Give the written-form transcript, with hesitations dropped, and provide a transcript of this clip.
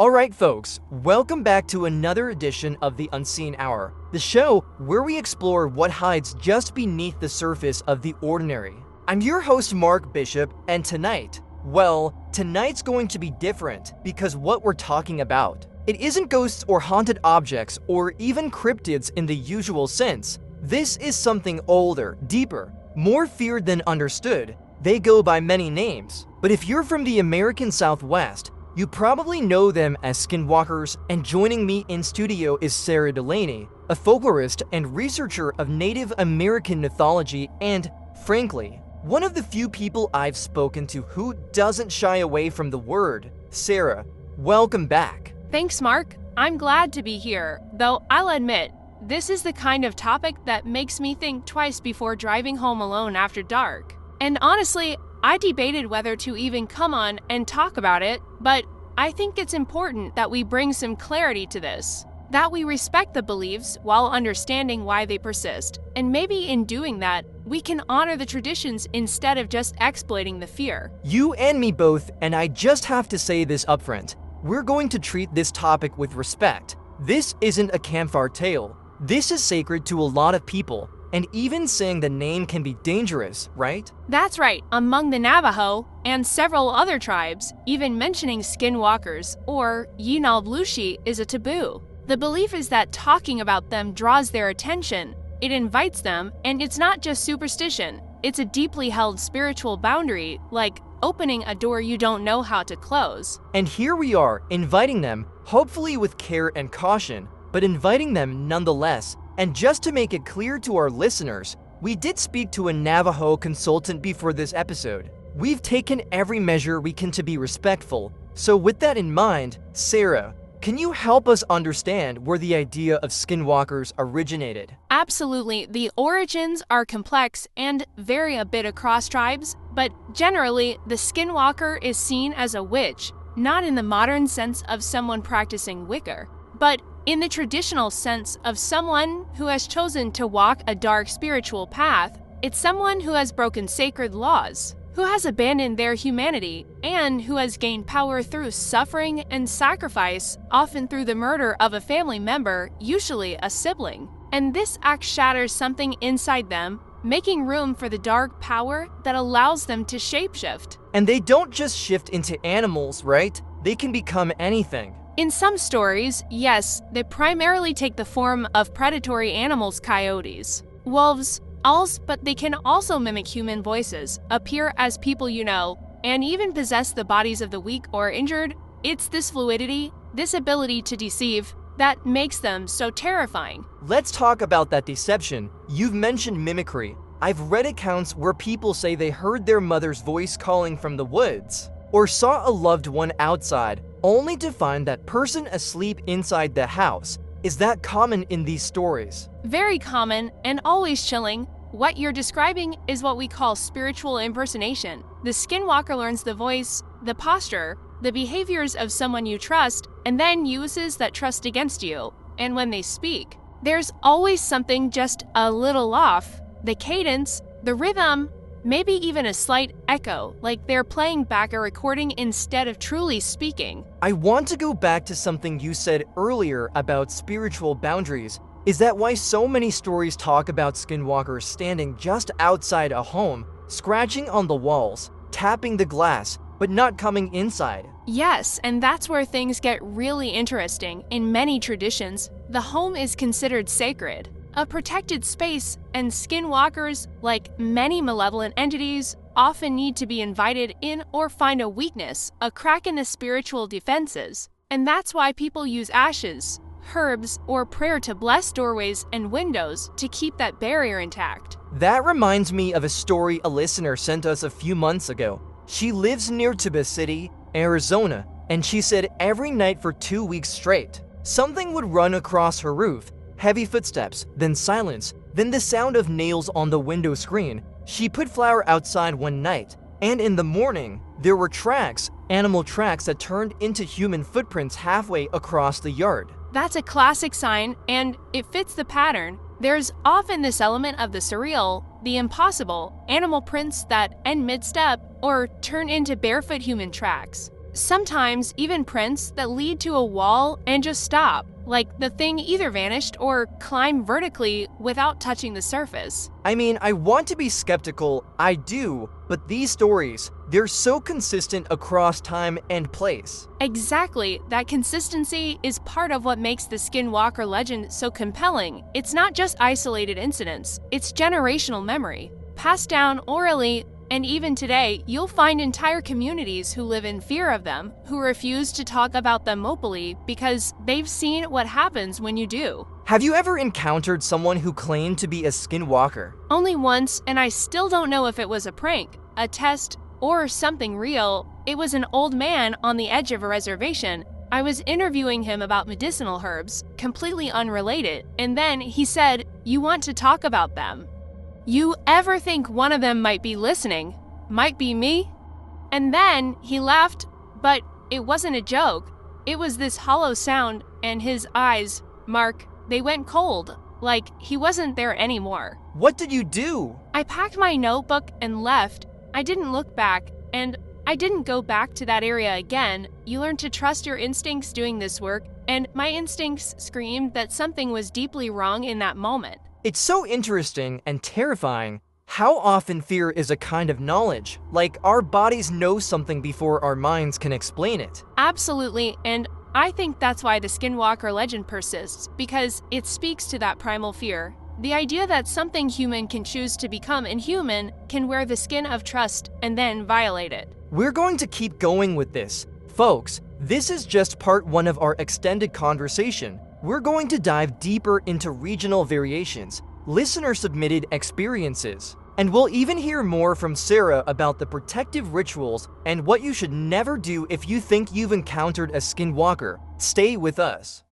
Alright folks, welcome back to another edition of the Unseen Hour, the show where we explore what hides just beneath the surface of the ordinary. I'm your host Mark Bishop, and tonight's going to be different because what we're talking about. It isn't ghosts or haunted objects or even cryptids in the usual sense. This is something older, deeper, more feared than understood. They go by many names, but if you're from the American Southwest, you probably know them as Skinwalkers, and joining me in studio is Sarah Delaney, a folklorist and researcher of Native American mythology and, frankly, one of the few people I've spoken to who doesn't shy away from the word. Sarah, welcome back. Thanks, Mark. I'm glad to be here, though I'll admit, this is the kind of topic that makes me think twice before driving home alone after dark. And honestly, I debated whether to even come on and talk about it, but I think it's important that we bring some clarity to this, that we respect the beliefs while understanding why they persist, and maybe in doing that, we can honor the traditions instead of just exploiting the fear. You and me both, and I just have to say this upfront. We're going to treat this topic with respect. This isn't a campfire tale. This is sacred to a lot of people. And even saying the name can be dangerous, right? That's right. Among the Navajo and several other tribes, even mentioning Skinwalkers or Yinalblushi is a taboo. The belief is that talking about them draws their attention, it invites them, and it's not just superstition. It's a deeply held spiritual boundary, like opening a door you don't know how to close. And here we are, inviting them, hopefully with care and caution, but inviting them nonetheless. And just to make it clear to our listeners, we did speak to a Navajo consultant before this episode. We've taken every measure we can to be respectful. So with that in mind, Sarah, can you help us understand where the idea of Skinwalkers originated? Absolutely. The origins are complex and vary a bit across tribes, but generally, the Skinwalker is seen as a witch, not in the modern sense of someone practicing Wicca, but in the traditional sense of someone who has chosen to walk a dark spiritual path. It's someone who has broken sacred laws, who has abandoned their humanity, and who has gained power through suffering and sacrifice, often through the murder of a family member, usually a sibling. And this act shatters something inside them, making room for the dark power that allows them to shapeshift. And they don't just shift into animals, right? They can become anything. In some stories, yes, they primarily take the form of predatory animals, coyotes, wolves, owls, but they can also mimic human voices, appear as people you know, and even possess the bodies of the weak or injured. It's this fluidity, this ability to deceive, that makes them so terrifying. Let's talk about that deception. You've mentioned mimicry. I've read accounts where people say they heard their mother's voice calling from the woods, or saw a loved one outside, only to find that person asleep inside the house. Is that common in these stories? Very common and always chilling. What you're describing is what we call spiritual impersonation. The Skinwalker learns the voice, the posture, the behaviors of someone you trust, and then uses that trust against you. And when they speak, there's always something just a little off. The cadence, the rhythm, maybe even a slight echo, like they're playing back a recording instead of truly speaking. I want to go back to something you said earlier about spiritual boundaries. Is that why so many stories talk about Skinwalkers standing just outside a home, scratching on the walls, tapping the glass, but not coming inside? Yes, and that's where things get really interesting. In many traditions, the home is considered sacred, a protected space, and Skinwalkers, like many malevolent entities, often need to be invited in or find a weakness, a crack in the spiritual defenses. And that's why people use ashes, herbs, or prayer to bless doorways and windows to keep that barrier intact. That reminds me of a story a listener sent us a few months ago. She lives near Taboo City, Arizona, and she said every night for 2 weeks straight, something would run across her roof. Heavy footsteps, then silence, then the sound of nails on the window screen. She put flour outside one night, and in the morning, there were tracks, animal tracks that turned into human footprints halfway across the yard. That's a classic sign, and it fits the pattern. There's often this element of the surreal, the impossible, animal prints that end mid-step or turn into barefoot human tracks. sometimes even prints that lead to a wall and just stop, like the thing either vanished or climbed vertically without touching the surface. I mean, I want to be skeptical, I do, but these stories, they're so consistent across time and place. Exactly, that consistency is part of what makes the Skinwalker legend so compelling. It's not just isolated incidents, it's generational memory, passed down orally. And even today, you'll find entire communities who live in fear of them, who refuse to talk about them openly because they've seen what happens when you do. Have you ever encountered someone who claimed to be a Skinwalker? Only once, and I still don't know if it was a prank, a test, or something real. It was an old man on the edge of a reservation. I was interviewing him about medicinal herbs, completely unrelated, and then he said, "You want to talk about them? You ever think one of them might be listening? Might be me?" And then he laughed, but it wasn't a joke. It was this hollow sound, and his eyes, Mark, they went cold, like he wasn't there anymore. What did you do? I packed my notebook and left. I didn't look back, and I didn't go back to that area again. You learn to trust your instincts doing this work, and my instincts screamed that something was deeply wrong in that moment. It's so interesting and terrifying how often fear is a kind of knowledge, like our bodies know something before our minds can explain it. Absolutely, and I think that's why the Skinwalker legend persists, because it speaks to that primal fear. The idea that something human can choose to become inhuman, can wear the skin of trust and then violate it. We're going to keep going with this. Folks, this is just part 1 of our extended conversation. We're going to dive deeper into regional variations, listener-submitted experiences, and we'll even hear more from Sarah about the protective rituals and what you should never do if you think you've encountered a Skinwalker. Stay with us.